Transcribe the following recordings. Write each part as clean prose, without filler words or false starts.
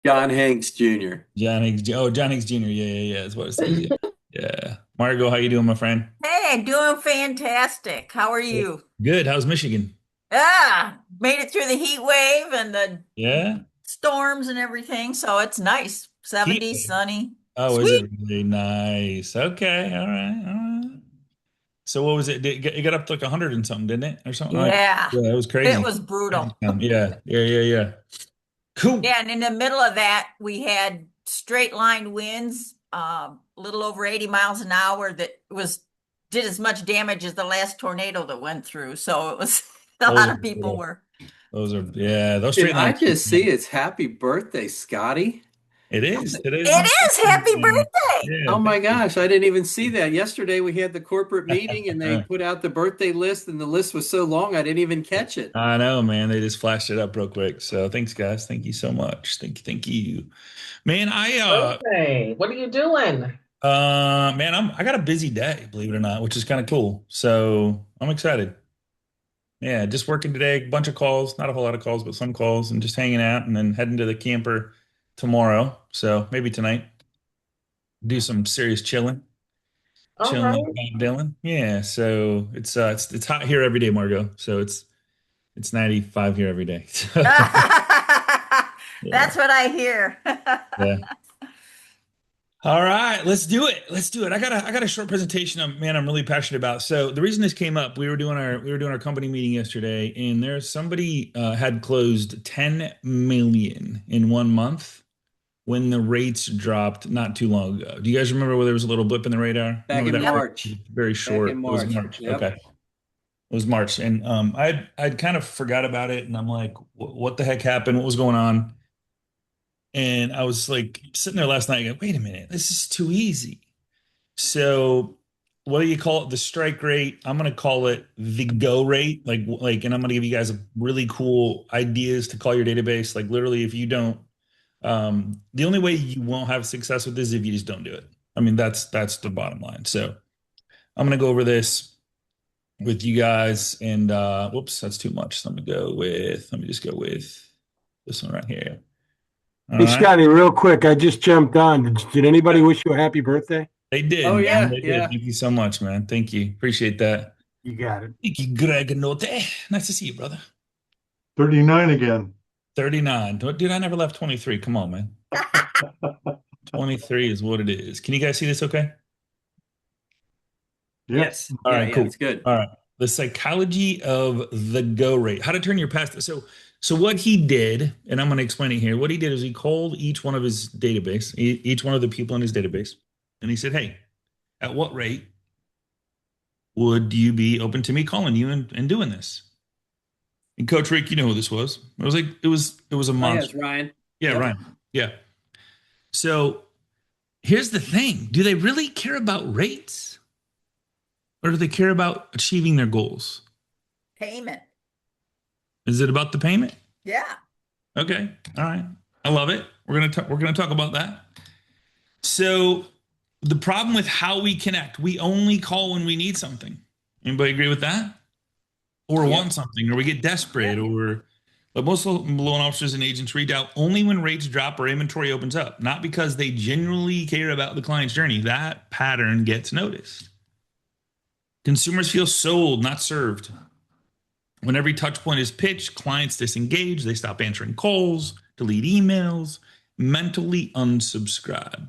John Hanks Jr. John Hicks. Oh, John Hicks Jr. Yeah, yeah, yeah. That's what it says. Yeah. Yeah. Margo, how you doing, my friend? Hey, doing fantastic. How are you? Good. How's Michigan? Made it through the heat wave and the Yeah. storms and everything, so it's nice. Heat 70, wave. sunny. Oh, is it Sweet. really nice? Okay. All right. All right. So what was it? It got up to like 100 and something, didn't it? Or something like, Yeah. yeah, it was It crazy. was Crazy brutal. town. Yeah. Yeah. Yeah. Yeah. Cool. Yeah, and in the middle of that, we had straight line winds, a little over 80 miles an hour that was did as much damage as the last tornado that went through. So it was a Those lot are of people brutal. were. Those are, yeah, those Did straight I lines. just see it's happy birthday, Scotty? It is. Today's my It is happy birthday. birthday. Yeah. Oh my Thank gosh, I didn't even see that. Yesterday we had the corporate meeting and they you. put out the birthday list, and the list was so long I didn't even catch it. I know, man. They just flashed it up real quick. So thanks, guys. Thank you so much. Thank you, thank you. Man, Birthday. What are you doing? I got a busy day, believe it or not, which is kind of cool. So I'm excited. Yeah, just working today, a bunch of calls, not a whole lot of calls, but some calls, and just hanging out and then heading to the camper tomorrow. So maybe tonight, do some serious chilling, All chilling like right. Bob Dylan. Yeah, so it's hot here every day, Margot. So it's 95 here every day. Yeah. That's what I hear. Yeah. All right, let's do it. Let's do it. I got a short presentation I'm really passionate about. So the reason this came up, we were doing our company meeting yesterday, and there's somebody had closed 10 million in 1 month when the rates dropped not too long ago. Do you guys remember where there was a little blip in the radar? Back Remember in that Yep. rate? March. Very Back in short. It was March. March. Okay. Yep. It was March. And I'd kind of forgot about it, and I'm like, what the heck happened? What was going on? And I was like sitting there last night, going, wait a minute, this is too easy. So what do you call it? The strike rate. I'm gonna call it the go rate. And I'm gonna give you guys a really cool ideas to call your database. Like literally, if you don't, the only way you won't have success with this is if you just don't do it. I mean, that's the bottom line. So I'm gonna go over this with you guys, and whoops, that's too much. So let me just go with this one right here. All Hey, right. Scotty, real quick, I just jumped on. Did anybody wish you a happy birthday? They Oh did, Yep. man. yeah, They did. yeah. Thank you so much, man. Thank you. Appreciate that. You got it. Thank you, Greg Note. Nice to see you, brother. 39 again. 39. Dude, I never left 23. Come on, man. 23 is what it is. Can you guys see this okay? Yep. Yes. All Yeah, right, yeah, cool. it's good. All right. The psychology of the go rate. How to turn your past. So what he did, and I'm going to explain it here. What he did is he called each one of his database, each one of the people in his database, and he said, "Hey, at what rate would you be open to me calling you and doing this?" And Coach Rick, you know who this was. It was a Oh yeah, it's monster. Ryan. Yeah, Yep. Ryan. Yeah. So here's the thing. Do they really care about rates or do they care about achieving their goals? Payment. Is it about the payment? Yeah. Okay. All right. I love it. We're gonna talk about that. So the problem with how we connect, we only call when we need something. Anybody agree with that? Or Yep. want something, or we get desperate, Yep. or but most loan officers and agents reach out only when rates drop or inventory opens up, not because they genuinely care about the client's journey. That pattern gets noticed. Consumers feel sold, not served. When every touch point is pitched, clients disengage, they stop answering calls, delete emails, mentally unsubscribe.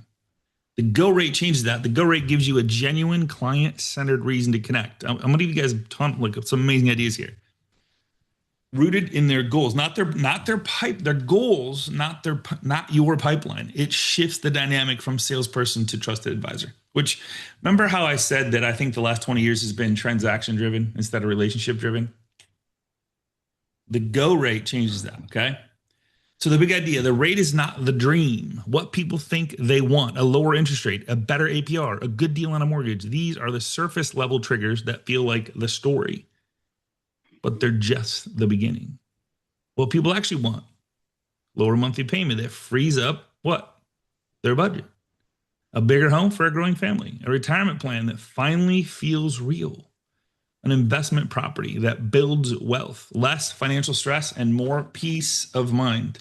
The go rate changes that. The go rate gives you a genuine client centered reason to connect. I'm going to give you guys a ton, like some amazing ideas here. Rooted in their goals, not their pipe, their goals, not your pipeline. It shifts the dynamic from salesperson to trusted advisor. Which, remember how I said that I think the last 20 years has been transaction driven instead of relationship driven? The go rate changes that. Okay. So the big idea, the rate is not the dream. What people think they want, a lower interest rate, a better APR, a good deal on a mortgage. These are the surface level triggers that feel like the story, but they're just the beginning. What people actually want, lower monthly payment that frees up what? Their budget. A bigger home for a growing family, a retirement plan that finally feels real, an investment property that builds wealth, less financial stress, and more peace of mind.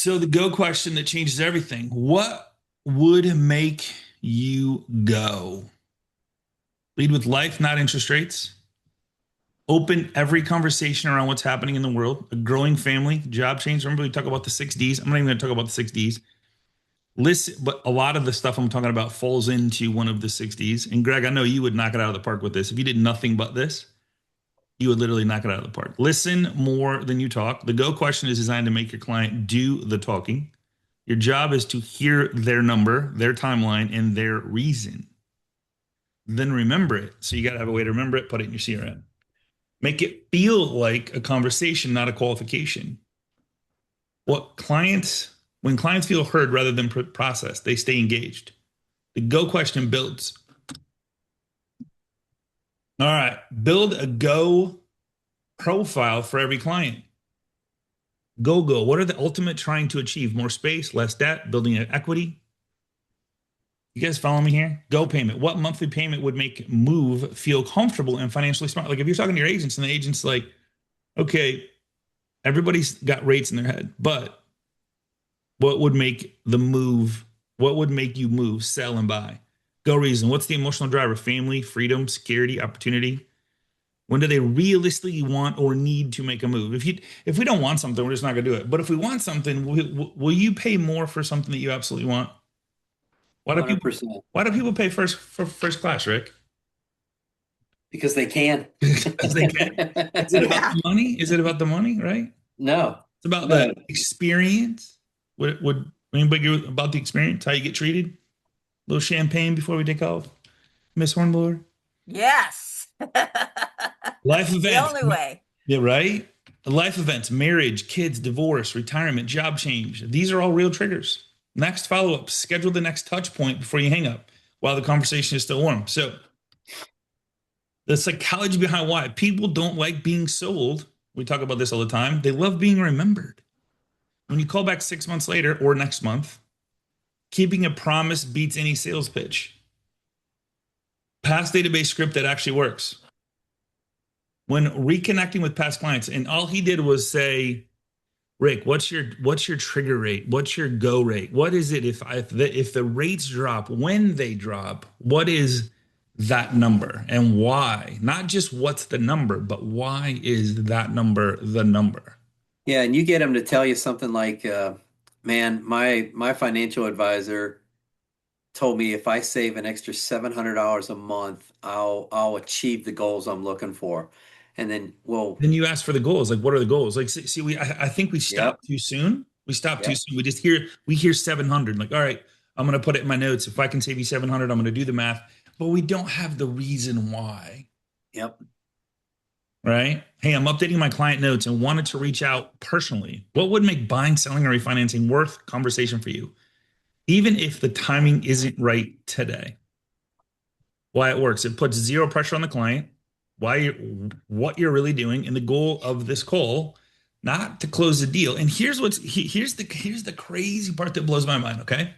So the go question that changes everything. What would make you go? Lead with life, not interest rates. Open every conversation around what's happening in the world. A growing family, job change. Remember we talk about the 6Ds. I'm not even going to talk about the 6Ds. Listen, but a lot of the stuff I'm talking about falls into one of the 6Ds. And Greg, I know you would knock it out of the park with this. If you did nothing but this, you would literally knock it out of the park. Listen more than you talk. The go question is designed to make your client do the talking. Your job is to hear their number, their timeline, and their reason. Then remember it. So you got to have a way to remember it, put it in your CRM. Make it feel like a conversation, not a qualification. When clients feel heard rather than processed, they stay engaged. The go question builds. All right, build a go profile for every client. Go. What are the ultimate trying to achieve? More space, less debt, building an equity. You guys follow me here? Go payment. What monthly payment would make move feel comfortable and financially smart? Like if you're talking to your agents and the agent's like, okay, everybody's got rates in their head, but what would make the move? What would make you move, sell, and buy? Go reason. What's the emotional driver? Family, freedom, security, opportunity. When do they realistically want or need to make a move? If we don't want something, we're just not going to do it. But if we want something, will you pay more for something that you absolutely want? Why do 100%. people pay for first class, Rick? Because they can. Because they can. Is it about the money? Is it about the money? Right? No. It's about the experience. Would anybody agree about the experience? How you get treated? A little champagne before we take off, Miss Hornblower. Yes. Life events. The only way. Yeah, right. Life events, marriage, kids, divorce, retirement, job change. These are all real triggers. Next follow-up, schedule the next touch point before you hang up while the conversation is still warm. So the psychology behind why people don't like being sold, we talk about this all the time. They love being remembered. When you call back 6 months later or next month, keeping a promise beats any sales pitch. Past database script that actually works. When reconnecting with past clients, and all he did was say, Rick, what's your trigger rate? What's your go rate? What is it if the rates drop, when they drop, what is that number and why? Not just what's the number, but why is that number the number? Yeah, and you get them to tell you something like, man, my financial advisor told me if I save an extra $700 a month, I'll achieve the goals I'm looking for. And then, then you ask for the goals. Like, what are the goals? Like, see, I think we stopped too soon. We stopped too soon. We hear 700. Like, all right, I'm going to put it in my notes. If I can save you 700, I'm going to do the math. But we don't have the reason why. Yep. Right? Hey, I'm updating my client notes and wanted to reach out personally. What would make buying, selling, or refinancing worth conversation for you? Even if the timing isn't right today. Why it works. It puts zero pressure on the client. What you're really doing, and the goal of this call, not to close the deal. And here's the crazy part that blows my mind. Okay,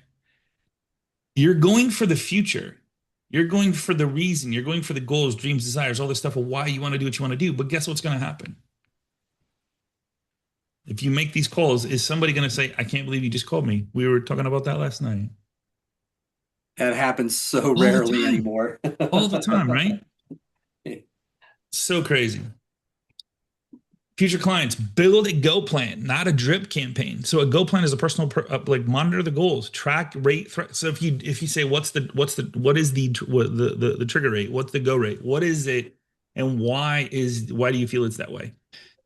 you're going for the future, you're going for the reason, you're going for the goals, dreams, desires, all this stuff of why you want to do what you want to do. But guess what's going to happen? If you make these calls, is somebody going to say, "I can't believe you just called me"? We were talking about that last night. That happens so rarely anymore. All the time, right? So crazy. Future clients, build a go plan, not a drip campaign. So a go plan is a personal, like monitor the goals, track rate. So if you say, what is the trigger rate? What's the go rate? What is it? And why do you feel it's that way?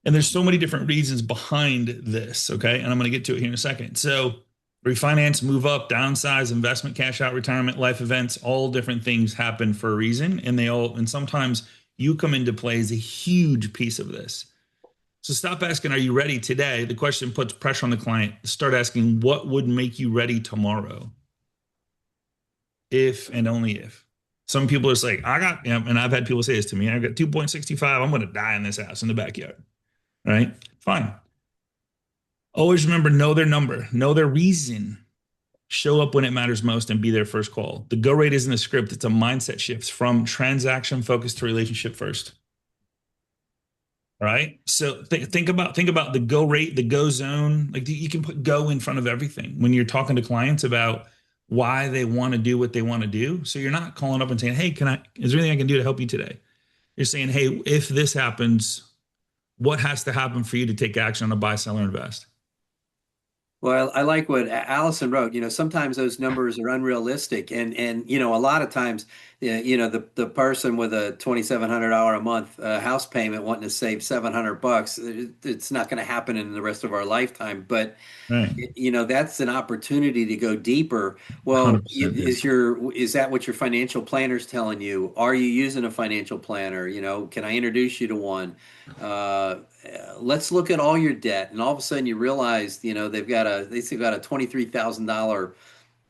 And there's so many different reasons behind this. Okay. And I'm going to get to it here in a second. So refinance, move up, downsize, investment, cash out, retirement, life events, all different things happen for a reason. And sometimes you come into play as a huge piece of this. So stop asking, are you ready today? The question puts pressure on the client. Start asking, what would make you ready tomorrow? If and only if. Some people are just like, and I've had people say this to me, I got 2.65, I'm going to die in this house in the backyard. Right? Fine. Always remember, know their number, know their reason. Show up when it matters most and be their first call. The go rate isn't a script. It's a mindset shift from transaction focused to relationship first. right? So think about the go rate, the go zone. Like you can put go in front of everything when you're talking to clients about why they want to do what they want to do. So you're not calling up and saying, "Hey, is there anything I can do to help you today?" You're saying, "Hey, if this happens, what has to happen for you to take action on a buy, sell, or invest?" Well, I like what Allison wrote. Sometimes those numbers are unrealistic, and a lot of times, the person with a $2,700 a month house payment wanting to save $700, it's not going to happen in the rest of our lifetime. But Right. that's an opportunity to go deeper. Well, 100%. is that what your financial planner's telling you? Are you using a financial planner? Can I introduce you to one? Let's look at all your debt, and all of a sudden you realize, they've got a $23,000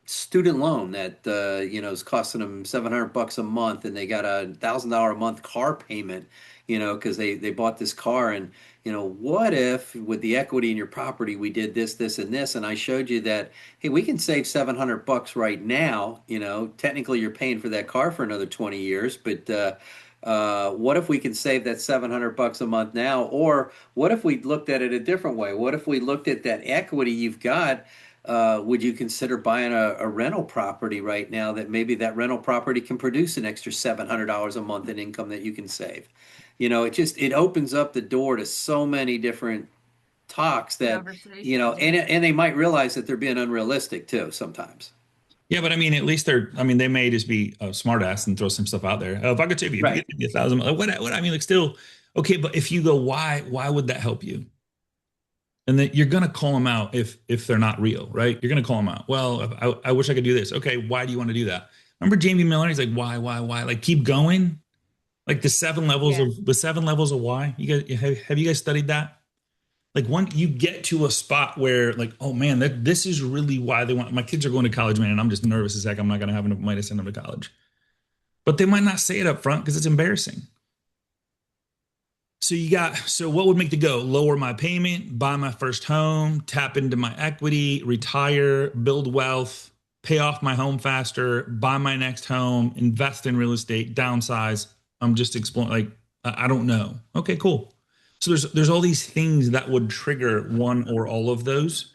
student loan that is costing them $700 a month, and they got $1,000 a month car payment, because they bought this car. And what if with the equity in your property we did this, this, and this, and I showed you that, hey, we can save $700 right now. Technically you're paying for that car for another 20 years, but what if we can save that $700 a month now? Or what if we looked at it a different way? What if we looked at that equity you've got? Would you consider buying a rental property right now that maybe that rental property can produce an extra $700 a month in income that you can save? It opens up the door to so many different talks that, Conversations. and they might realize that they're being unrealistic too sometimes. Yeah, but I mean, at least they may just be a smart ass and throw some stuff out there. If I could save you, if you Right. could give me 1,000, what, I mean, like still, okay, but if you go, why would that help you? And then you're going to call them out if they're not real, right? You're going to call them out. Well, I wish I could do this. Okay, why do you want to do that? Remember Jamie Miller? He's like, why? Like, keep going. Like the seven levels of why. You guys have you guys studied that? Like one, you get to a spot where like, oh man, this is really why they want. My kids are going to college, man, and I'm just nervous as heck. I'm not going to have enough money to send them to college. But they might not say it up front because it's embarrassing. So what would make the go? Lower my payment, buy my first home, tap into my equity, retire, build wealth, pay off my home faster, buy my next home, invest in real estate, downsize. I'm just exploring. Like I don't know. Okay, cool. So there's all these things that would trigger one or all of those.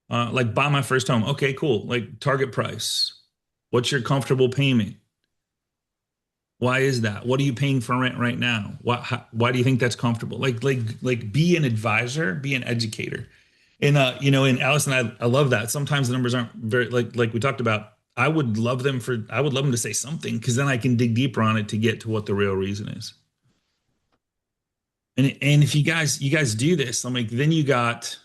Like buy my first home. Okay, cool. Like target price. What's your comfortable payment? Why is that? What are you paying for rent right now? Why do you think that's comfortable? Like be an advisor, be an educator. And and Allison, I love that. Sometimes the numbers aren't very like we talked about. I would love them to say something because then I can dig deeper on it to get to what the real reason is. And if you guys do this, I'm like, then you got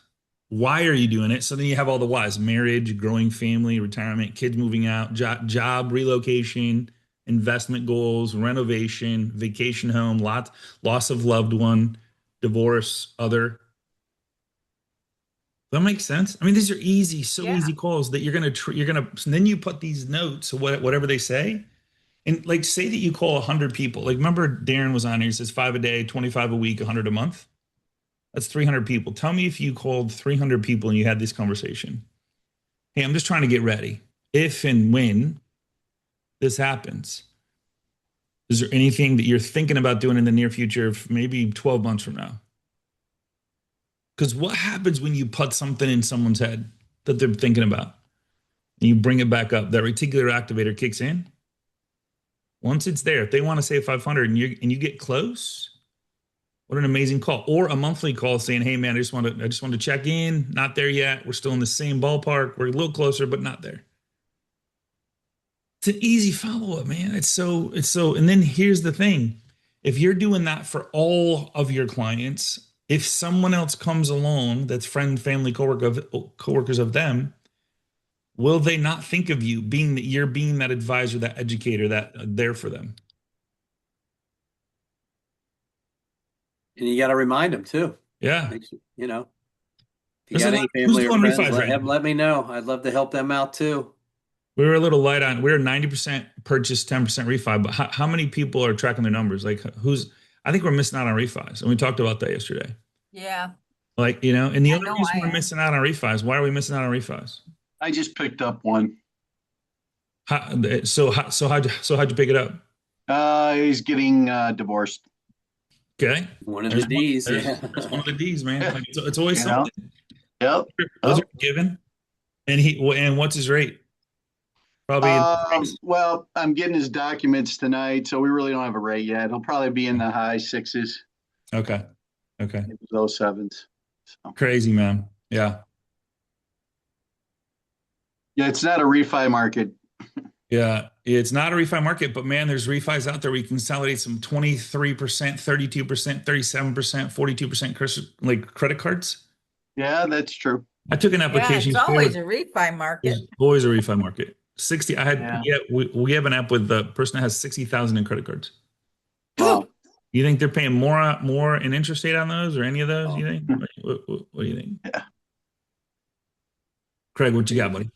why are you doing it? So then you have all the whys: marriage, growing family, retirement, kids moving out, job relocation, investment goals, renovation, vacation home, loss of loved one, divorce, other. That makes sense. I mean, these are easy, easy calls that you're gonna. And then you put these notes, whatever they say, and like say that you call 100 people. Like remember Darren was on here. He says 5 a day, 25 a week, 100 a month. That's 300 people. Tell me if you called 300 people and you had this conversation. Hey, I'm just trying to get ready. If and when this happens, is there anything that you're thinking about doing in the near future, maybe 12 months from now? Because what happens when you put something in someone's head that they're thinking about and you bring it back up? That reticular activator kicks in. Once it's there, if they want to say 500 and you get close, what an amazing call. Or a monthly call saying, hey man, I just want to check in. Not there yet. We're still in the same ballpark. We're a little closer, but not there. It's an easy follow-up, man. It's so, and then here's the thing. If you're doing that for all of your clients, if someone else comes along that's friend, family, coworkers of them, will they not think of you being that advisor, that educator, that there for them? And you got to remind them too. Yeah. If you got any family or friends, let me know. I'd love to help them out too. We were a little light on. We were 90% purchase, 10% refi. But how many people are tracking their numbers? Like I think we're missing out on refis, and we talked about that yesterday. Yeah. Like and the only reason we're missing out on refis. Why are we missing out on refis? I just picked up one. How'd you pick it up? He's getting divorced. Okay. One of the D's, yeah. There's one of the D's, man. Like, it's always You know? something. Yep. Those Oh. are given. And what's his rate? Probably Well, I'm getting his documents tonight, so we really don't have a rate yet. He'll probably be in the high sixes, okay. Okay. maybe low sevens. So Crazy, man. Yeah. yeah, it's not a refi market. Yeah. It's not a refi market, but man, there's refis out there where you can consolidate some 23%, 32%, 37%, 42% like credit cards. Yeah, that's true. I took an Yeah, application. it's always a refi market. There's always a refi market. 60. Yeah. We have an app with the person that has 60,000 in credit cards. Wow. You think they're paying more in interest rate on those or any of those? Oh. You think? What do you think? Yeah. Craig, what you got, buddy?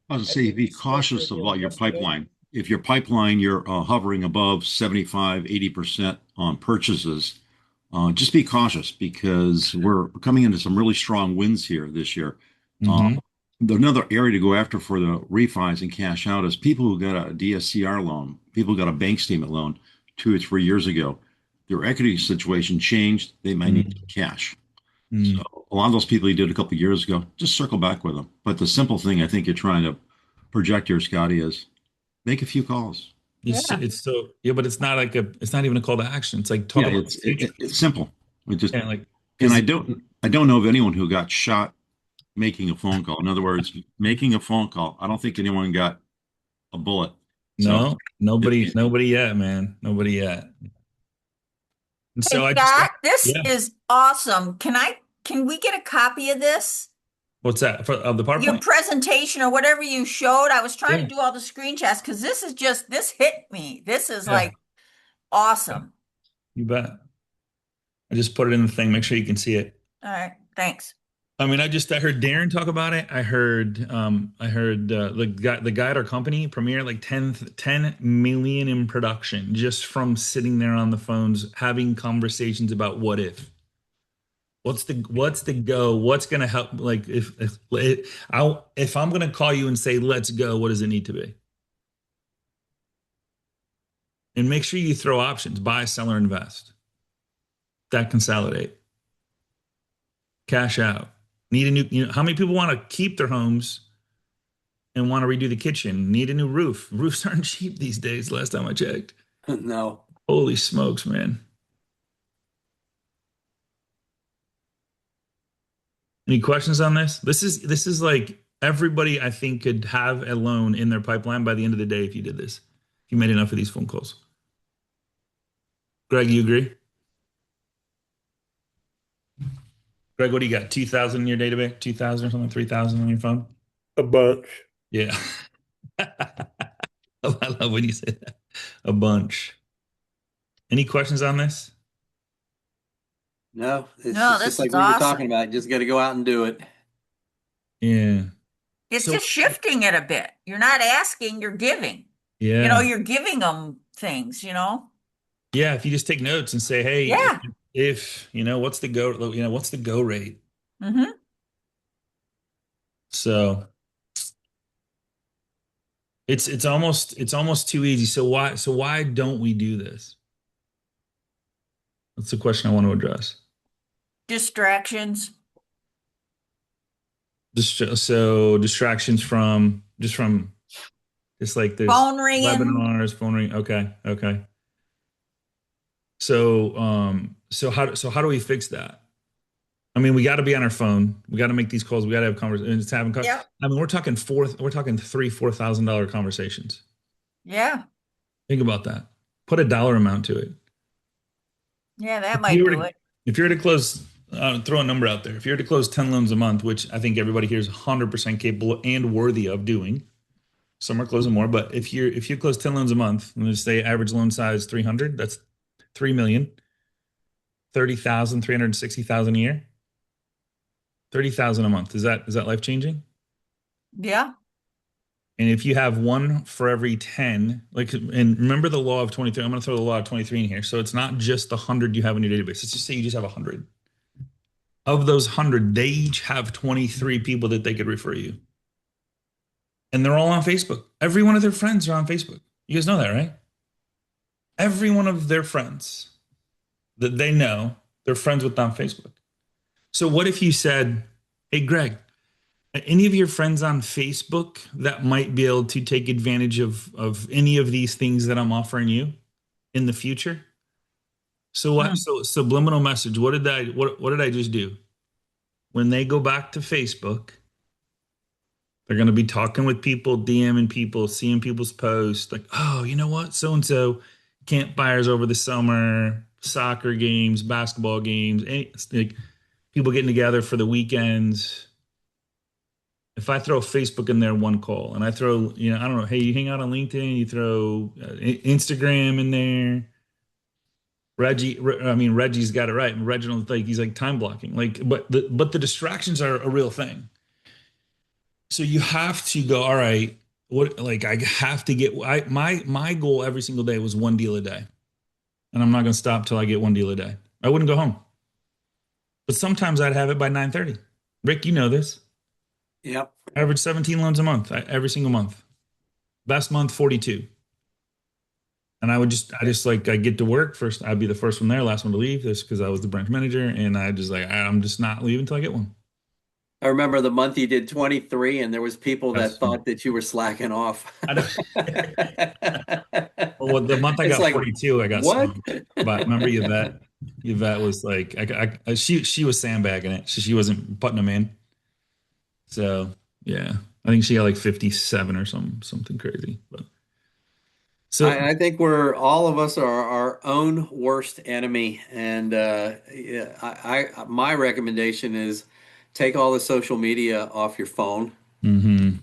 I was to say, be cautious about your pipeline. If your pipeline, you're hovering above 75, 80% on purchases, just be cautious because we're coming into some really strong wins here this year. Mhm. Another area to go after for the refis and cash out is people who got a DSCR loan, people who got a bank statement loan 2 or 3 years ago. Their equity situation changed. They might need cash. Mm. So a lot of those people you did a couple of years ago, just circle back with them. But the simple thing I think you're trying to project here, Scotty, is make a few calls. It's so but it's not it's not even a call to action. It's like talking. Yeah, it's simple. It just Yeah, like, and I don't know of anyone who got shot making a phone call. In other words, making a phone call. I don't think anyone got a bullet. no, nobody yet, man. Nobody yet. And Hey, so Scott, this yeah. is awesome. Can we get a copy of this? What's that of the PowerPoint? Your presentation or whatever you showed. I was trying Yeah. to do all the screenshots because this hit me. This is Yeah. like awesome. You bet. I just put it in the thing. Make sure you can see it. All right, thanks. I mean, I heard Darren talk about it. I heard the guy at our company, Premier, like 10 million in production just from sitting there on the phones having conversations about what if. What's the go? What's going to help? Like if I'm going to call you and say, let's go, what does it need to be? And make sure you throw options, buy, sell, or invest. That consolidate. Cash out. Need a new, how many people want to keep their homes and want to redo the kitchen? Need a new roof. Roofs aren't cheap these days, last time I checked. No. Holy smokes, man. Any questions on this? This is like everybody I think could have a loan in their pipeline by the end of the day if you did this. If you made enough of these phone calls. Greg, you agree? Greg, what do you got? 2,000 in your database? 2,000 or something? 3,000 on your phone? A bunch. Yeah. I love when you say that. A bunch. Any questions on this? No. It's No, just this like is we were awesome. talking about. You just got to go out and do it. Yeah. It's So- just shifting it a bit. You're not asking, you're giving. Yeah. You're giving them things, Yeah. If you just take notes and say, hey, Yeah. if what's the go rate? Mm-hmm. So it's almost too easy. So why don't we do this? That's the question I want to address. Distractions. So distractions from it's like there's Phone ringing. webinars, phone ring. Okay. So how do we fix that? I mean, we got to be on our phone. We got to make these calls. We got to have conversations. Yep. I mean, we're talking $3,000-$4,000 conversations. Yeah. Think about that. Put a dollar amount to it. Yeah, that If might you were do to- it. If you're to close, throw a number out there. If you're to close 10 loans a month, which I think everybody here is 100% capable and worthy of doing, some are closing more, but if you close 10 loans a month, and just say average loan size 300, that's 3 million, 30,000, 360,000 a year, 30,000 a month. Is that life changing? Yeah. And if you have one for every 10, and remember the law of 23, I'm going to throw the law of 23 in here. So it's not just the 100 you have in your database. Let's just say you just have 100. Of those 100, they each have 23 people that they could refer you. And they're all on Facebook. Every one of their friends are on Facebook. You guys know that, right? Every one of their friends that they know they're friends with on Facebook. So what if you said, "Hey, Greg, any of your friends on Facebook that might be able to take advantage of any of these things that I'm offering you in the future?" So what? So subliminal message. What did I just do? When they go back to Facebook, they're going to be talking with people, DMing people, seeing people's posts like, "Oh, you know what? So and so campfires over the summer, soccer games, basketball games, like people getting together for the weekends." If I throw Facebook in there, one call, and I throw, I don't know, hey, you hang out on LinkedIn, you throw Instagram in there. Reggie's got it right. Reginald, like, he's like time blocking, like, but the distractions are a real thing. So you have to go, all right, what, like, I have to get, my goal every single day was one deal a day. And I'm not going to stop till I get one deal a day. I wouldn't go home. But sometimes I'd have it by 9:30. Rick, you know this. Yep. Average 17 loans a month, every single month. Best month, 42. And I get to work first. I'd be the first one there, last one to leave. This because I was the branch manager, and I'm just not leaving until I get one. I remember the month you did 23, and there was people that That's- thought that you were slacking off. Well, the month I It's got like, 42, I got what? smoked. But remember Yvette? Yvette was like, she was sandbagging it. She wasn't putting them in. So yeah, I think she got like 57 or something crazy. But so I think all of us are our own worst enemy, and yeah, my recommendation is take all the social media off your phone, mhm.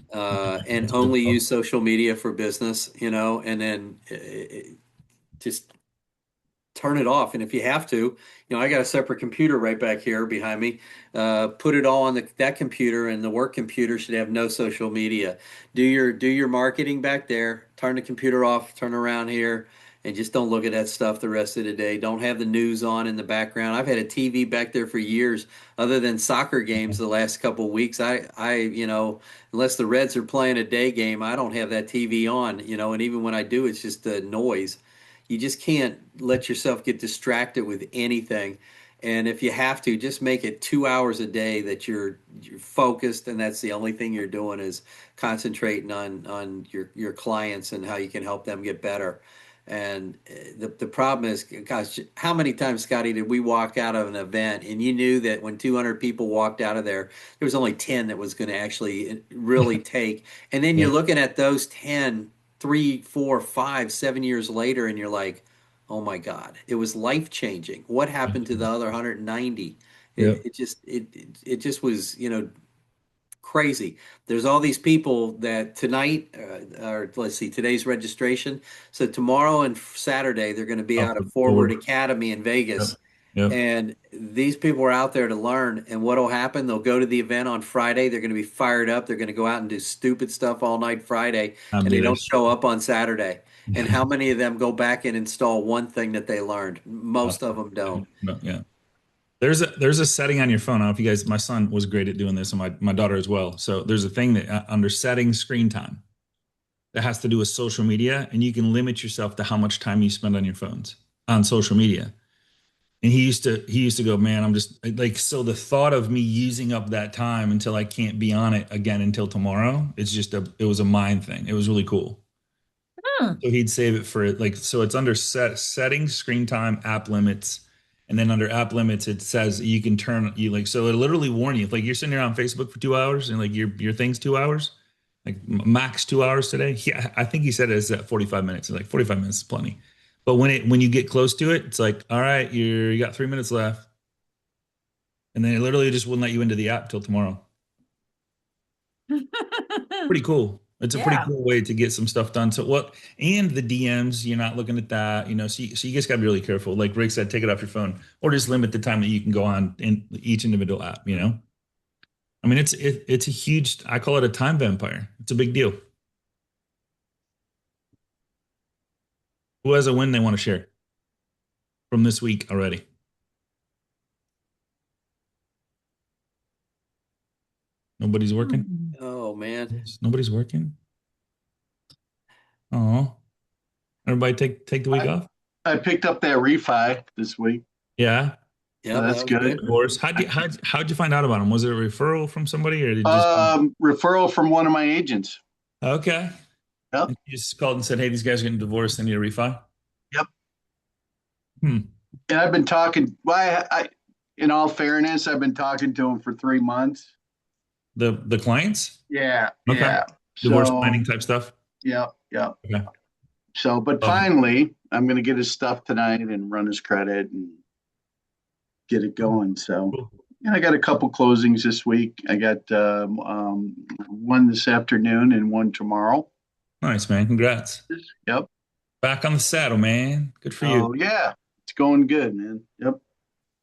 and only use social media for business, and then just turn it off. And if you have to, I got a separate computer right back here behind me. Put it all on that computer, and the work computer should have no social media. Do your marketing back there. Turn the computer off. Turn around here, and just don't look at that stuff the rest of the day. Don't have the news on in the background. I've had a TV back there for years, other than soccer games. The last couple of weeks, unless the Reds are playing a day game, I don't have that TV on. And even when I do, it's just the noise. You just can't let yourself get distracted with anything. And if you have to, just make it 2 hours a day that you're focused, and that's the only thing you're doing is concentrating on your clients and how you can help them get better. And the problem is, gosh, how many times, Scotty, did we walk out of an event and you knew that when 200 people walked out of there, there was only 10 that was going to actually really take. And then you're looking at those 10, 3, 4, 5, 7 years later, and you're like, oh my God, it was life changing. What happened to the other 190? Yeah. It just was, crazy. There's all these people that tonight, or let's see, today's registration. So tomorrow and Saturday, they're going to be out at Forward Academy in Vegas. Yep. And these people are out there to learn. And what will happen? They'll go to the event on Friday. They're going to be fired up. They're going to go out and do stupid stuff all night Friday, and they don't show up on Saturday. And how many of them go back and install one thing that they learned? Most of them don't. No, yeah. There's a setting on your phone. I don't know if you guys, my son was great at doing this, and my daughter as well. So there's a thing that under setting screen time that has to do with social media, and you can limit yourself to how much time you spend on your phones on social media. And he used to go, man, I'm just like, so the thought of me using up that time until I can't be on it again until tomorrow, it was a mind thing. It was really cool. So he'd save it for like, so it's under settings, screen time, app limits. And then under app limits, it says you can so it'll literally warn you if like you're sitting there on Facebook for 2 hours and like your thing's 2 hours, like max 2 hours today. Yeah, I think he said it's at 45 minutes. It's like 45 minutes is plenty. But when you get close to it, it's like, all right, you got 3 minutes left. And then it literally just wouldn't let you into the app till tomorrow. Pretty cool. It's a pretty cool way to get some stuff done. So and the DMs, you're not looking at that, so you just gotta be really careful. Like Rick said, take it off your phone or just limit the time that you can go on in each individual app, I mean, it's a huge, I call it a time vampire. It's a big deal. Who has a win they want to share from this week already? Nobody's working? Oh man. Nobody's working? Oh. Everybody take the week off? I picked up that refi this week. Yeah. Yeah, That's that was good. Divorce. How'd you find out about him? Was it a referral from somebody, or did you just Referral from one of my agents. okay? Yep. And you just called and said, "Hey, these guys are getting divorced. They need a refi." Yep. Hmm. And I've been talking. Well, in all fairness, I've been talking to him for 3 months. The clients? Yeah. Okay. Yeah. Divorce So, planning type stuff. yeah. Yeah. Okay. So, but Love it. finally, I'm going to get his stuff tonight and run his credit and get it going. So, Cool. yeah, I got a couple closings this week. I got one this afternoon and one tomorrow. Nice, man. Congrats. Yep. Back on the saddle, man. Good for you. Oh, yeah. It's going good, man. Yep.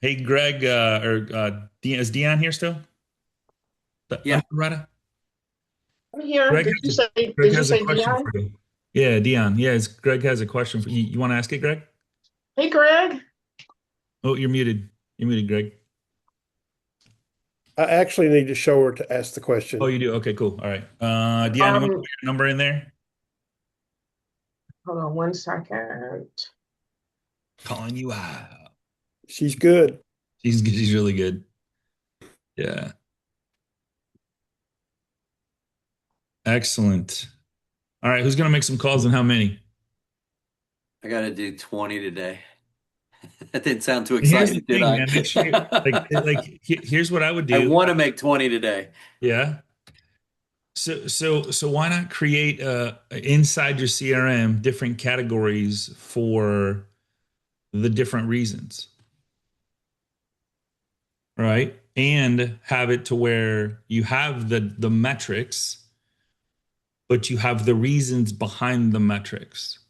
Hey, Greg, is Dion here still? Yeah. Underwriter? I'm here. Greg Did you has say, Greg did you has a say question Dion? for you. Yeah, Dion. Yeah, Greg has a question for you. You want to ask it, Greg? Hey, Greg. Oh, you're muted. You're muted, Greg. I actually need to show her to ask the question. Oh, you do? Okay, cool. All right. Dion, you want to put your number in there? Hold on 1 second. Calling you out. She's good. She's really good. Yeah. Excellent. All right, who's gonna make some calls and how many? I got to do 20 today. That didn't sound too Here's the exciting, did thing, I? man. Make sure, here's what I would I do. want to make 20 today. Yeah. So why not create inside your CRM different categories for the different reasons, right? And have it to where you have the metrics, but you have the reasons behind the metrics.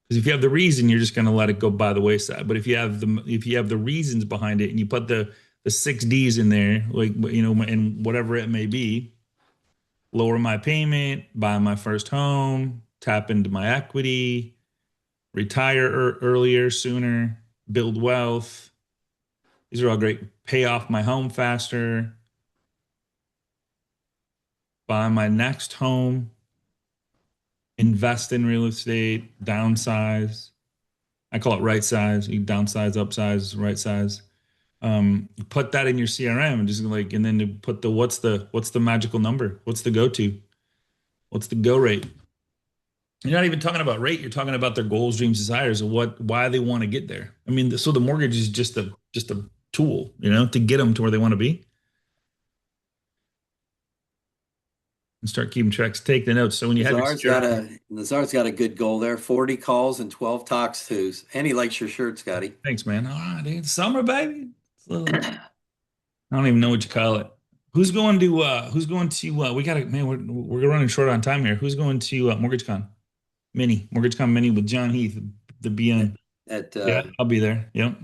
Because if you have the reason, you're just going to let it go by the wayside. But if you have the reasons behind it, and you put the 6 Ds in there, like and whatever it may be, lower my payment, buy my first home, tap into my equity, retire earlier, sooner, build wealth. These are all great. Pay off my home faster, buy my next home, invest in real estate, downsize. I call it right size. You downsize, upsize, right size. Put that in your CRM and just and then to put what's the magical number? What's the go-to? What's the go rate? You're not even talking about rate. You're talking about their goals, dreams, desires, and why they want to get there. I mean, so the mortgage is just a tool, to get them to where they want to be. And start keeping tracks. Take the notes. So when you have Nazar's got a good goal there. 40 calls and 12 talks tos. And he likes your shirt, Scotty. Thanks, man. All right, dude. Summer, baby. I don't even know what you call it. Who's going to we gotta, man, we're running short on time here. Who's going to MortgageCon Mini with John Heath, the BN? Yeah, I'll be there. Yep.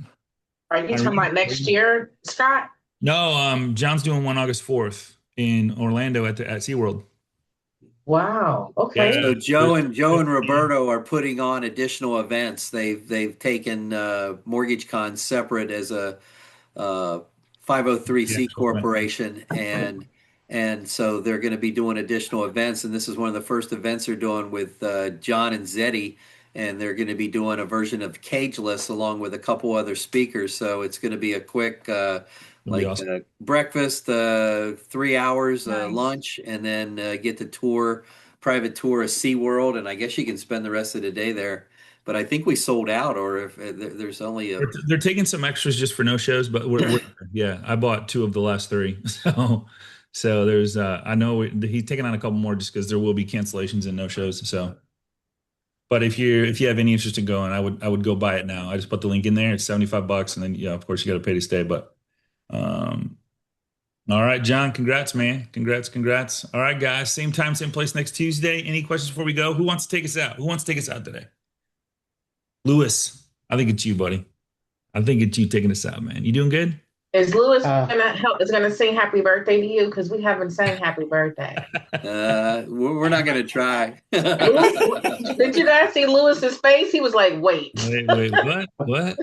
Are you talking about next year, Scott? No, John's doing one August 4th in Orlando at SeaWorld. Wow. Okay. So Joe and Roberto are putting on additional events. They've taken MortgageCon separate as a 503c corporation, and so they're going to be doing additional events. And this is one of the first events they're doing with John and Zeddy, and they're going to be doing a version of Cageless along with a couple other speakers. So it's going to be a quick awesome. Breakfast, 3 hours, Nice. lunch, and then get the private tour of SeaWorld. And I guess you can spend the rest of the day there. But I think we sold out, or if there's only they're taking some extras just for no shows, but we're yeah, I bought 2 of the last 3. So there's I know he's taking on a couple more just because there will be cancellations and no shows. So, but if you have any interest in going, I would go buy it now. I just put the link in there. It's $75, and then of course you got to pay to stay. But all right, John, congrats, man. Congrats. All right, guys, same time, same place next Tuesday. Any questions before we go? Who wants to take us out? Who wants to take us out today? Lewis, I think it's you, buddy. I think it's you taking us out, man. You doing good? Is Lewis gonna sing happy birthday to you? Because we haven't sang happy birthday. We're not going to try. Did you guys see Lewis's face? He was like, wait, what?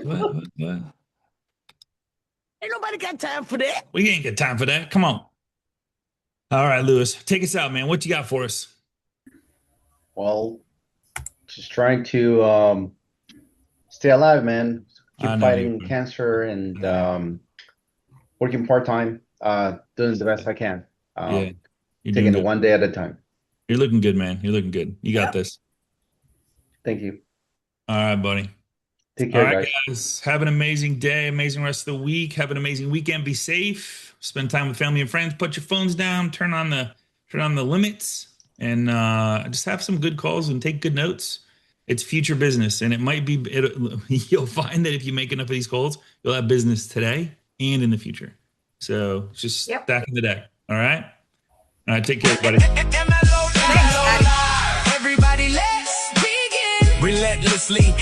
Ain't nobody got time for that. We ain't got time for that. Come on. All right, Lewis, take us out, man. What you got for us? Well, just trying to stay alive, man. I keep know you fighting would. cancer and working part-time, doing the best I can. Yeah, you're Taking doing it good. one day at a time. You're looking good, man. You're looking good. You got this. Thank you. All right, buddy. Take All care, right, guys. guys. Have an amazing day, amazing rest of the week. Have an amazing weekend. Be safe. Spend time with family and friends. Put your phones down. Turn on the limits, and just have some good calls and take good notes. It's future business, and it might be. You'll find that if you make enough of these calls, you'll have business today and in the future. So just stacking the deck. All right. All right. Take care, everybody. Thanks, Scotty. Everybody, let's begin. Relentlessly